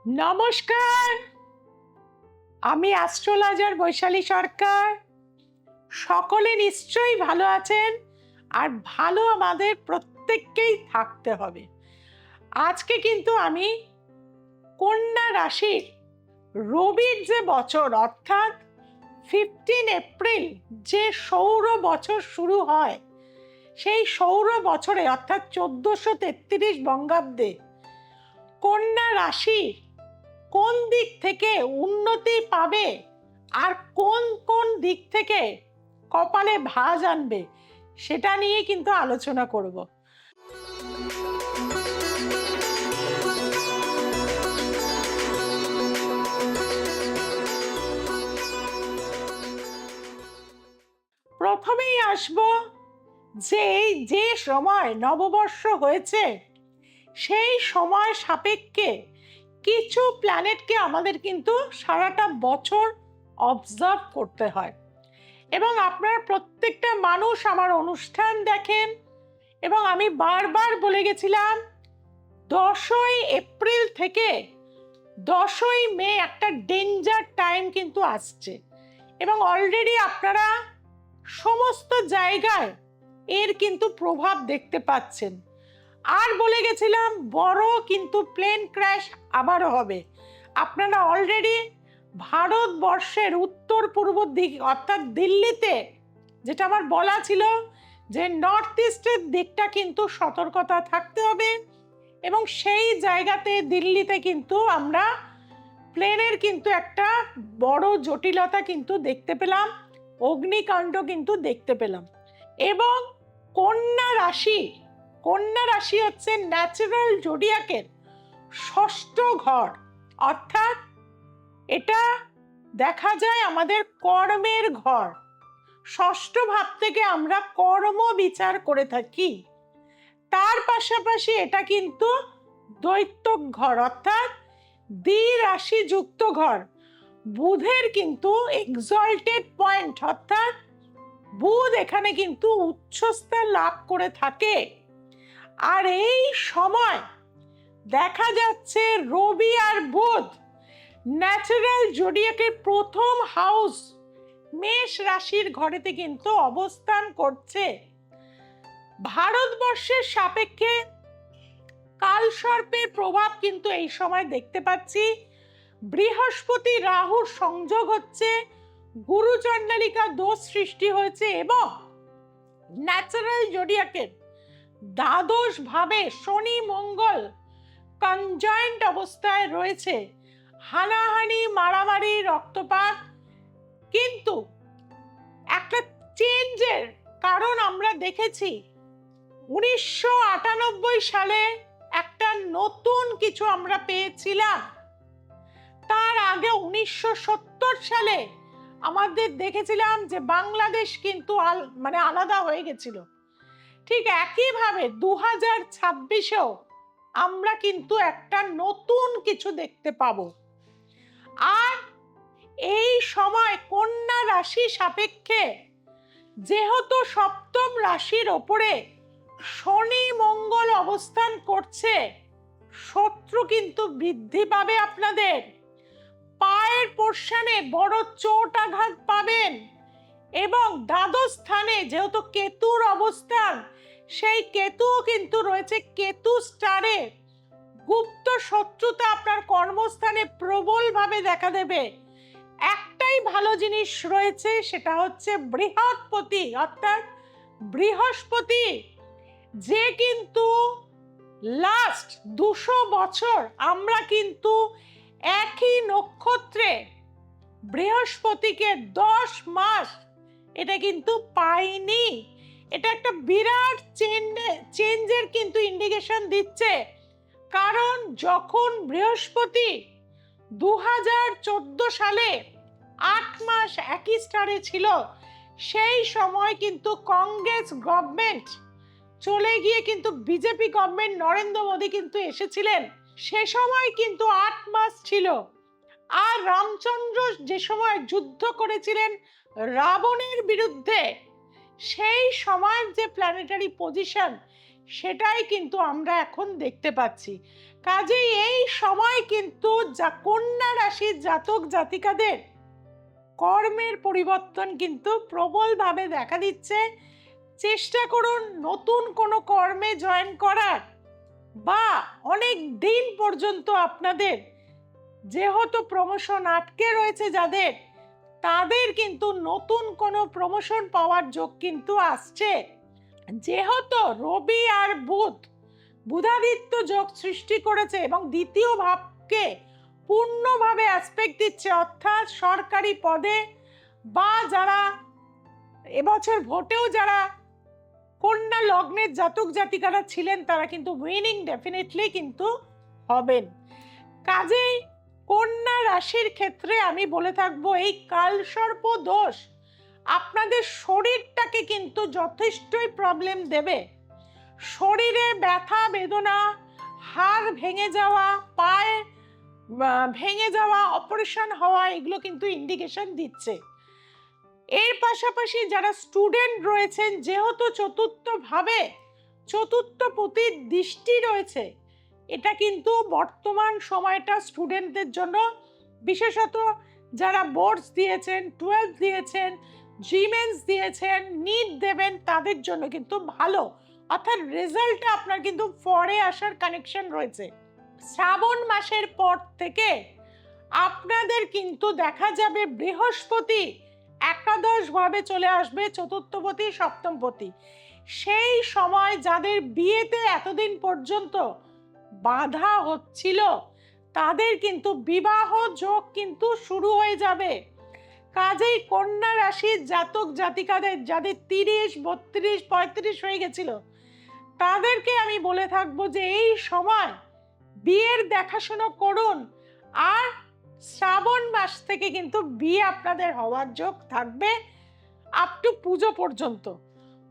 নমস্কার, আমি অ্যাস্ট্রোলজার বৈশালী সরকার। সকলে নিশ্চয়ই ভালো আছেন, আর ভালো আমাদের প্রত্যেককেই থাকতে হবে। আজকে কিন্তু আমি কন্যা রাশির রবির যে বছর, অর্থাৎ 15 এপ্রিল যে সৌর বছর শুরু হয়, সেই সৌর বছরে অর্থাৎ 1433 বঙ্গাব্দে কন্যা রাশি কোন দিক থেকে উন্নতি পাবে আর কোন কোন দিক থেকে কপালে ভাঁজ আনবে, সেটা নিয়ে কিন্তু আলোচনা করব। প্রথমেই আসব যে সময় নববর্ষ হয়েছে, সেই সময় সাপেক্ষে কিছু প্ল্যানেটকে আমাদের কিন্তু সারাটা বছর অবজার্ভ করতে হয়। এবং আপনারা প্রত্যেকটা মানুষ আমার অনুষ্ঠান দেখেন, এবং আমি বারবার বলে গেছিলাম 10ই এপ্রিল থেকে 10ই মে একটা ডেঞ্জার টাইম কিন্তু আসছে, এবং অলরেডি আপনারা সমস্ত জায়গায় এর কিন্তু প্রভাব দেখতে পাচ্ছেন। আর বলে গেছিলাম বড় কিন্তু প্লেন ক্র্যাশ আবারও হবে। আপনারা অলরেডি ভারতবর্ষের উত্তর পূর্ব দিক অর্থাৎ দিল্লিতে, যেটা আমার বলা ছিল যে নর্থ ইস্টের দিকটা কিন্তু সতর্কতা থাকতে হবে, এবং সেই জায়গাতে দিল্লিতে কিন্তু আমরা প্লেনের কিন্তু একটা বড় জটিলতা কিন্তু দেখতে পেলাম, অগ্নিকাণ্ড কিন্তু দেখতে পেলাম। এবং কন্যা রাশি হচ্ছে ন্যাচারাল জোডিয়াকের ষষ্ঠ ঘর, অর্থাৎ এটা দেখা যায় আমাদের কর্মের ঘর। ষষ্ঠ ভাব থেকে আমরা কর্ম বিচার করে থাকি। তার পাশাপাশি এটা কিন্তু দ্বৈতক ঘর, অর্থাৎ দ্বিরাশি যুক্ত ঘর। বুধের কিন্তু এক্সল্টেড পয়েন্ট, অর্থাৎ বুধ এখানে কিন্তু উচ্চস্থান লাভ করে থাকে। আর এই সময় দেখা যাচ্ছে রবি আর বুধ ন্যাচারাল জোডিয়াকের প্রথম হাউস মেষ রাশির ঘরেতে কিন্তু অবস্থান করছে। ভারতবর্ষের সাপেক্ষে কালসর্পের প্রভাব কিন্তু এই সময় দেখতে পাচ্ছি। বৃহস্পতি রাহুর সংযোগ হচ্ছে, গুরুচণ্ডালিকা দোষ সৃষ্টি হয়েছে, এবং ন্যাচারাল জোডিয়াকের দ্বাদশ ভাবে শনি মঙ্গল কনজয়েন্ট অবস্থায় রয়েছে। হানাহানি, মারামারি, রক্তপাত, কিন্তু একটা চেঞ্জের কারণ আমরা দেখেছি 1998 সালে একটা নতুন কিছু আমরা পেয়েছিলাম। তার আগে 1970 সালে আমাদের দেখেছিলাম যে বাংলাদেশ কিন্তু আলাদা হয়ে গেছিল। ঠিক একইভাবে 2026-এও আমরা কিন্তু একটা নতুন কিছু দেখতে পাবো। আর এই সময় কন্যা রাশি সাপেক্ষে যেহেতু সপ্তম রাশির ওপরে শনি মঙ্গল অবস্থান করছে, শত্রু কিন্তু বৃদ্ধি পাবে, আপনাদের পায়ের পোর্শনে বড় চোট আঘাত পাবেন, এবং দ্বাদশ স্থানে যেহেতু কেতুর অবস্থান, সেই কেতুও কিন্তু রয়েছে কেতু স্টারে। গুপ্ত শত্রুতা আপনার কর্মস্থানে প্রবলভাবে দেখা দেবে। একটাই ভালো জিনিস রয়েছে, সেটা হচ্ছে বৃহস্পতি, অর্থাৎ বৃহস্পতি, যে কিন্তু লাস্ট 200 বছর আমরা কিন্তু একই নক্ষত্রে বৃহস্পতিকে 10 মাস এটা কিন্তু পাইনি। এটা একটা বিরাট চেঞ্জের কিন্তু ইন্ডিকেশন দিচ্ছে। কারণ যখন বৃহস্পতি 2014 সালে 8 মাস একই স্টারে ছিল, সেই সময় কিন্তু কংগ্রেস গভর্নমেন্ট চলে গিয়ে কিন্তু বিজেপি গভর্নমেন্ট নরেন্দ্র মোদী কিন্তু এসেছিলেন। সে সময় কিন্তু 8 মাস ছিল। আর রামচন্দ্র যে সময় যুদ্ধ করেছিলেন রাবণের বিরুদ্ধে, সেই সময়ের যে প্ল্যানেটারি পজিশন, সেটাই কিন্তু আমরা এখন দেখতে পাচ্ছি। কাজেই এই সময় কিন্তু কন্যা রাশির জাতক জাতিকাদের কর্মের পরিবর্তন কিন্তু প্রবলভাবে দেখা দিচ্ছে। চেষ্টা করুন নতুন কোনো কর্মে জয়েন করার, বা অনেক দিন পর্যন্ত আপনাদের যেহেতু প্রমোশন আটকে রয়েছে যাদের, তাদের কিন্তু নতুন কোনো প্রমোশন পাওয়ার যোগ কিন্তু আসছে। যেহেতু রবি আর বুধাদিত্য যোগ সৃষ্টি করেছে এবং দ্বিতীয় ভাবকে পূর্ণভাবে অ্যাসপেক্ট দিচ্ছে, অর্থাৎ সরকারি পদে বা যারা এবছর ভোটেও যারা কন্যা লগ্নের জাতক জাতিকারা ছিলেন তারা কিন্তু উইনিং ডেফিনেটলি কিন্তু হবেন। কাজেই কন্যা রাশির ক্ষেত্রে আমি বলে থাকবো এই কালসর্প দোষ আপনাদের শরীরটাকে কিন্তু যথেষ্টই প্রবলেম দেবে। শরীরে ব্যথা বেদনা, হাড় ভেঙে যাওয়া, পায়ে ভেঙে যাওয়া, অপারেশন হওয়া, এগুলো কিন্তু ইন্ডিকেশন দিচ্ছে। এর পাশাপাশি যারা স্টুডেন্ট রয়েছেন, যেহেতু চতুর্থ পতির দৃষ্টি রয়েছে, এটা কিন্তু বর্তমান সময়টা স্টুডেন্টদের জন্য, বিশেষত যারা বোর্ডস দিয়েছেন, 12 দিয়েছেন, জিমেন্স দিয়েছেন, নিট দেবেন, তাদের জন্য কিন্তু ভালো, অর্থাৎ রেজাল্টটা আপনার কিন্তু পরে আসার কানেকশন রয়েছে। শ্রাবণ মাসের পর থেকে আপনাদের কিন্তু দেখা যাবে বৃহস্পতি একাদশ ভাবে চলে আসবে, চতুর্থপতি সপ্তমপতি। সেই সময় যাদের বিয়েতে এতদিন পর্যন্ত বাধা হচ্ছিল তাদের কিন্তু বিবাহ যোগ কিন্তু শুরু হয়ে যাবে। কাজেই কন্যা রাশির জাতক জাতিকাদের যাদের 30, 32, 35 হয়ে গেছিল তাদেরকে আমি বলে থাকবো যে এই সময় বিয়ের দেখাশোনা করুন, আর শ্রাবণ মাস থেকে কিন্তু বিয়ে আপনাদের হওয়ার যোগ থাকবে আপ টু পুজো পর্যন্ত।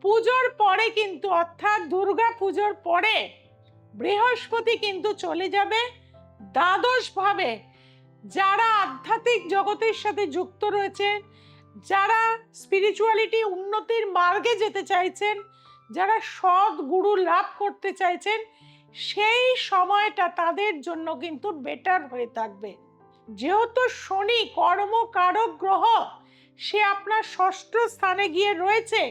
পুজোর পরে কিন্তু, অর্থাৎ দুর্গা পুজোর পরে বৃহস্পতি কিন্তু চলে যাবে দ্বাদশ ভাবে। যারা আধ্যাত্মিক জগতের সাথে যুক্ত রয়েছে, যারা স্পিরিচুয়ালিটি উন্নতির মার্গে যেতে চাইছেন, যারা সৎ গুরু লাভ করতে চাইছেন, সেই সময়টা তাদের জন্য কিন্তু বেটার হয়ে থাকবে। যেহেতু শনি কর্মকারক গ্রহ, সে আপনার ষষ্ঠ স্থানে গিয়ে রয়েছে,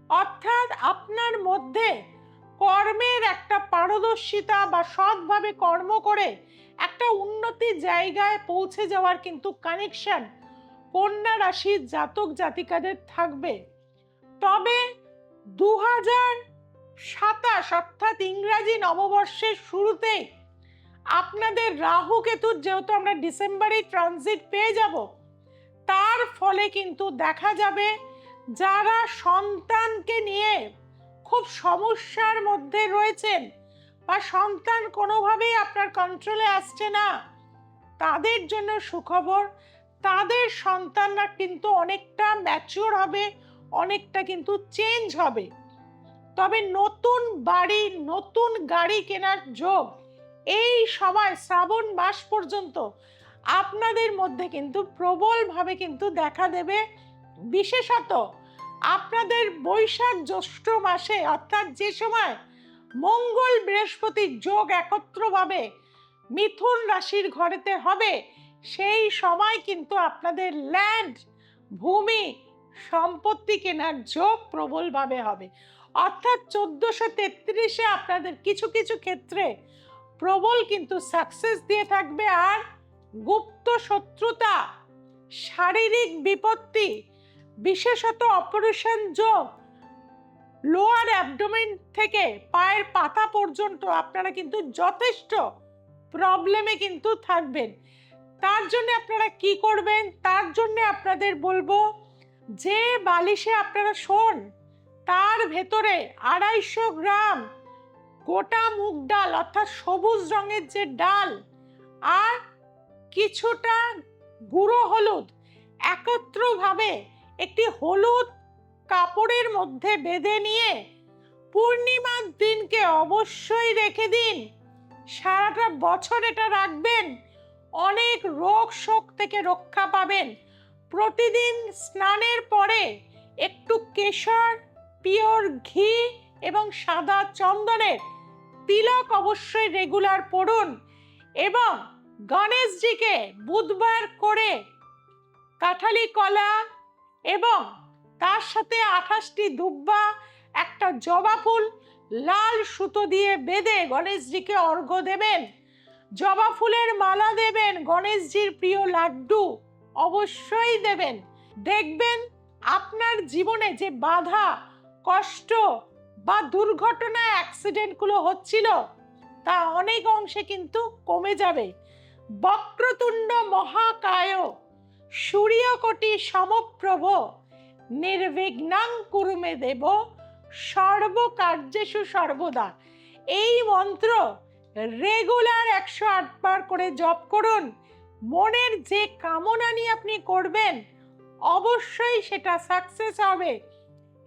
অর্থাৎ আপনার মধ্যে কর্মের একটা পারদর্শিতা বা সৎভাবে কর্ম করে একটা উন্নতির জায়গায় পৌঁছে যাওয়ার কিন্তু কানেকশন কন্যা রাশির জাতক জাতিকাদের থাকবে। তবে 2027 অর্থাৎ ইংরাজি নববর্ষের শুরুতেই আপনাদের রাহু কেতুর, যেহেতু আমরা ডিসেম্বরে ট্রানজিট পেয়ে যাব, তার ফলে কিন্তু দেখা যাবে যারা সন্তানকে নিয়ে খুব সমস্যার মধ্যে রয়েছেন বা সন্তান কোনোভাবেই আপনার কন্ট্রোলে আসছে না, তাদের জন্য সুখবর, তাদের সন্তানরা কিন্তু অনেকটা ম্যাচিওর হবে, অনেকটা কিন্তু চেঞ্জ হবে। তবে নতুন বাড়ি, নতুন গাড়ি কেনার যোগ এই সময় শ্রাবণ মাস পর্যন্ত আপনাদের মধ্যে কিন্তু প্রবলভাবে কিন্তু দেখা দেবে। বিশেষত আপনাদের বৈশাখ জ্যৈষ্ঠ মাসে, অর্থাৎ যে সময় মঙ্গল বৃহস্পতির যোগ একত্রভাবে মিথুন রাশির ঘরেতে হবে, সেই সময় কিন্তু আপনাদের ল্যান্ড, ভূমি, সম্পত্তি কেনার যোগ প্রবলভাবে হবে। অর্থাৎ 1433-এ আপনাদের কিছু কিছু ক্ষেত্রে প্রবল কিন্তু সাকসেস দিয়ে থাকবে। আর গুপ্ত শত্রুতা, শারীরিক বিপত্তি, বিশেষত অপারেশন যোগ, লোয়ার অ্যাবডোমেন থেকে পায়ের পাতা পর্যন্ত আপনারা কিন্তু যথেষ্ট প্রবলেমে কিন্তু থাকবেন। তার জন্য আপনারা কি করবেন? তার জন্য আপনাদের বলবো, যে বালিশে আপনারা শোন তার ভেতরে 250 গ্রাম গোটা মুগ ডাল, অর্থাৎ সবুজ রঙের যে ডাল, আর কিছুটা গুঁড়ো হলুদ একত্রভাবে একটি হলুদ কাপড়ের মধ্যে বেঁধে নিয়ে পূর্ণিমার দিনকে অবশ্যই রেখে দিন। সারাটা বছর এটা রাখবেন, অনেক রোগ শোক থেকে রক্ষা পাবেন। প্রতিদিন স্নানের পরে একটু কেশর, পিওর ঘি এবং সাদা চন্দনের তিলক অবশ্যই রেগুলার পড়ুন এবং গণেশজিকে বুধবার করে কাঁঠালি কলা এবং তার সাথে 28টি দুব্বা, একটা জবা ফুল লাল সুতো দিয়ে বেঁধে গণেশজিকে অর্ঘ্য দেবেন। জবা ফুলের মালা দেবেন, গণেশজির প্রিয় লাড্ডু অবশ্যই দেবেন। দেখবেন আপনার জীবনে যে বাধা, কষ্ট বা দুর্ঘটনা, অ্যাক্সিডেন্টগুলো হচ্ছিল তা অনেক অংশে কিন্তু কমে যাবে। বক্রতুণ্ড মহাকায় সূর্যকোটি সমপ্রভ নির্বিঘ্নাং কুরু মে দেব সর্বকার্যেষু সর্বদা। এই মন্ত্র রেগুলার 108 বার করে জপ করুন। মনের যে কামনা নিয়ে আপনি করবেন অবশ্যই সেটা সাকসেস হবে।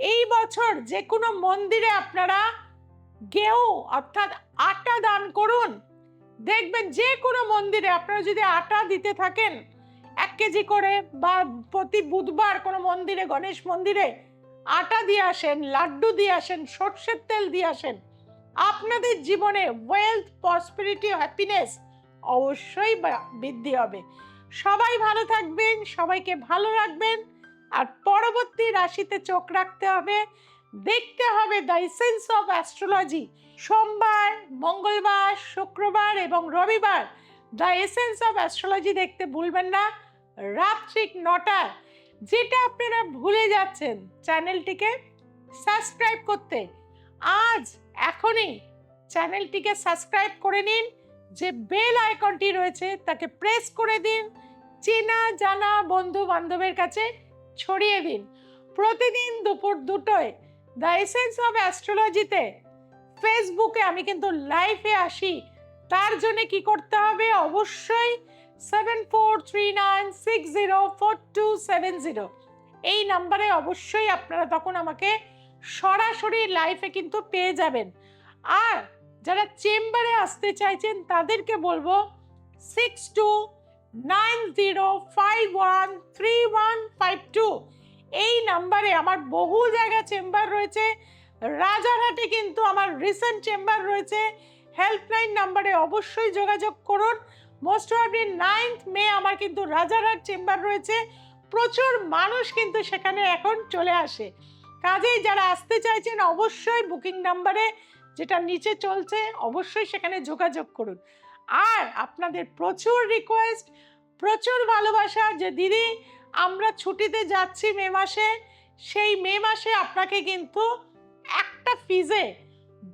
এই বছর যে কোনো মন্দিরে আপনারা গেও অর্থাৎ আটা দান করুন। দেখবেন যে কোনো মন্দিরে আপনারা যদি আটা দিতে থাকেন 1 কেজি করে, বা প্রতি বুধবার কোনো মন্দিরে, গণেশ মন্দিরে আটা দিয়ে আসেন, লাড্ডু দিয়ে আসেন, সর্ষের তেল দিয়ে আসেন, আপনাদের জীবনে ওয়েলথ, প্রসপেরিটি, হ্যাপিনেস অবশ্যই বৃদ্ধি হবে। সবাই ভালো থাকবেন, সবাইকে ভালো রাখবেন, আর পরবর্তী রাশিতে চোখ রাখতে হবে, দেখতে হবে দ্য এসেন্স অফ অ্যাস্ট্রোলজি। সোমবার, মঙ্গলবার, শুক্রবার এবং রবিবার দ্য এসেন্স অফ অ্যাস্ট্রোলজি দেখতে ভুলবেন না, রাত ঠিক 9টায়। যেটা আপনারা ভুলে যাচ্ছেন চ্যানেলটিকে সাবস্ক্রাইব করতে, আজ এখনই চ্যানেলটিকে সাবস্ক্রাইব করে নিন। যে বেল আইকনটি রয়েছে তাকে প্রেস করে দিন, চেনা জানা বন্ধু বান্ধবের কাছে ছড়িয়ে দিন। প্রতিদিন দুপুর 2টায় দ্য এসেন্স অফ অ্যাস্ট্রোলজিতে ফেসবুকে আমি কিন্তু লাইভে আসি। তার জন্য কি করতে হবে? অবশ্যই 7439604270 এই নাম্বারে অবশ্যই আপনারা তখন আমাকে সরাসরি লাইভে কিন্তু পেয়ে যাবেন। আর যারা চেম্বারে আসতে চাইছেন তাদেরকে বলবো 6290513152 এই নাম্বারে আমার বহু জায়গায় চেম্বার রয়েছে। রাজারহাটে কিন্তু আমার রিসেন্ট চেম্বার রয়েছে। হেল্পলাইন নাম্বারে অবশ্যই যোগাযোগ করুন। মোস্ট প্রবাবলি 9th মে আমার কিন্তু রাজারহাট চেম্বার রয়েছে। প্রচুর মানুষ কিন্তু সেখানে এখন চলে আসে। কাজেই যারা আসতে চাইছেন অবশ্যই বুকিং নাম্বারে যেটা নিচে চলছে অবশ্যই সেখানে যোগাযোগ করুন। আর আপনাদের প্রচুর রিকোয়েস্ট, প্রচুর ভালোবাসা যে দিদি আমরা ছুটিতে যাচ্ছি মে মাসে, সেই মে মাসে আপনাকে কিন্তু একটা ফিজে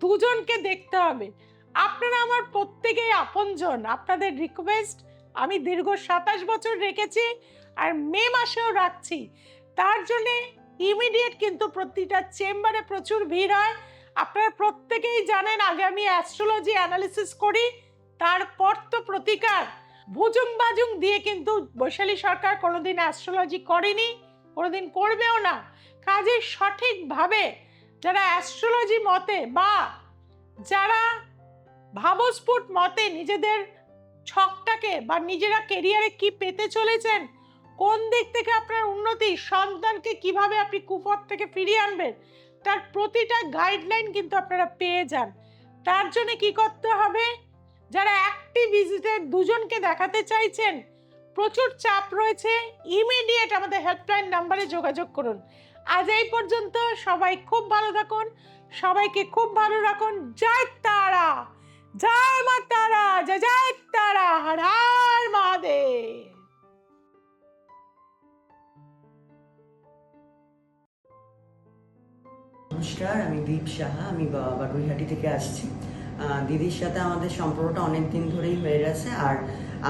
দুজনকে দেখতে হবে। আপনারা আমার প্রত্যেকেই আপনজন। আপনাদের রিকোয়েস্ট আমি দীর্ঘ 27 বছর রেখেছি আর মে মাসেও রাখছি। তার জন্যে ইমিডিয়েট কিন্তু প্রতিটা চেম্বারে প্রচুর ভিড় হয়। আপনারা প্রত্যেকেই জানেন আগে আমি অ্যাস্ট্রোলজি অ্যানালিসিস করি, তারপর তো প্রতিকার। ভুজুং বাজুং দিয়ে কিন্তু বৈশালী সরকার কোনোদিন অ্যাস্ট্রোলজি করেনি, কোনোদিন করবেও না। কাজে সঠিকভাবে যারা অ্যাস্ট্রোলজি মতে বা যারা ভাবস্ফুট মতে নিজেদের ছকটাকে বা নিজেরা কেরিয়ারে কি পেতে চলেছেন, কোন দিক থেকে আপনার উন্নতি, সন্তানকে কিভাবে আপনি কুপথ থেকে ফিরিয়ে আনবেন, তার প্রতিটা গাইডলাইন কিন্তু আপনারা পেয়ে যান। তার জন্য কি করতে হবে? যারা অ্যাক্টিভ ভিজিটর দুজনকে দেখাতে চাইছেন, প্রচুর চাপ রয়েছে, ইমিডিয়েট আমাদের হেল্পলাইন নাম্বারে যোগাযোগ করুন। আজ এই পর্যন্ত। সবাই খুব ভালো থাকুন, সবাইকে খুব ভালো রাখুন। জয় তারা, জয় মা তারা, জয় জয় তারা, হর হর মহাদেব। নমস্কার, আমি দীপ সাহা, আমি বাগুইহাটি থেকে আসছি। দিদির সাথে আমাদের সম্পর্কটা অনেক দিন ধরেই হয়ে গেছে, আর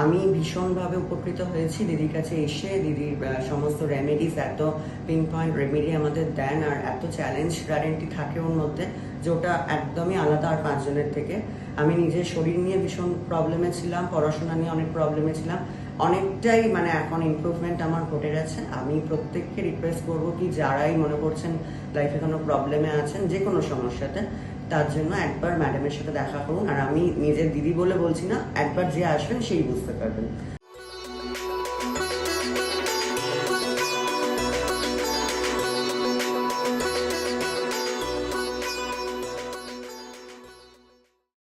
আমি ভীষণভাবে উপকৃত হয়েছি দিদির কাছে এসে। দিদির সমস্ত রেমেডিস, এত পিন পয়েন্ট রেমেডি আমাদের দেন, আর এত চ্যালেঞ্জ গ্যারেন্টি থাকে ওর মধ্যে, যে ওটা একদমই আলাদা আর 5 জনের থেকে। আমি নিজের শরীর নিয়ে ভীষণ প্রবলেমে ছিলাম, পড়াশোনা নিয়ে অনেক প্রবলেমে ছিলাম, অনেকটাই এখন ইমপ্রুভমেন্ট আমার ঘটে গেছে। আমি প্রত্যেককে রিকোয়েস্ট করবো কি যারাই মনে করছেন লাইফে কোনো প্রবলেমে আছেন, যে কোনো সমস্যাতে, তার জন্য একবার ম্যাডামের সাথে দেখা করুন। আর আমি নিজের দিদি বলে বলছি না, একবার যে আসবেন সেই বুঝতে পারবেন।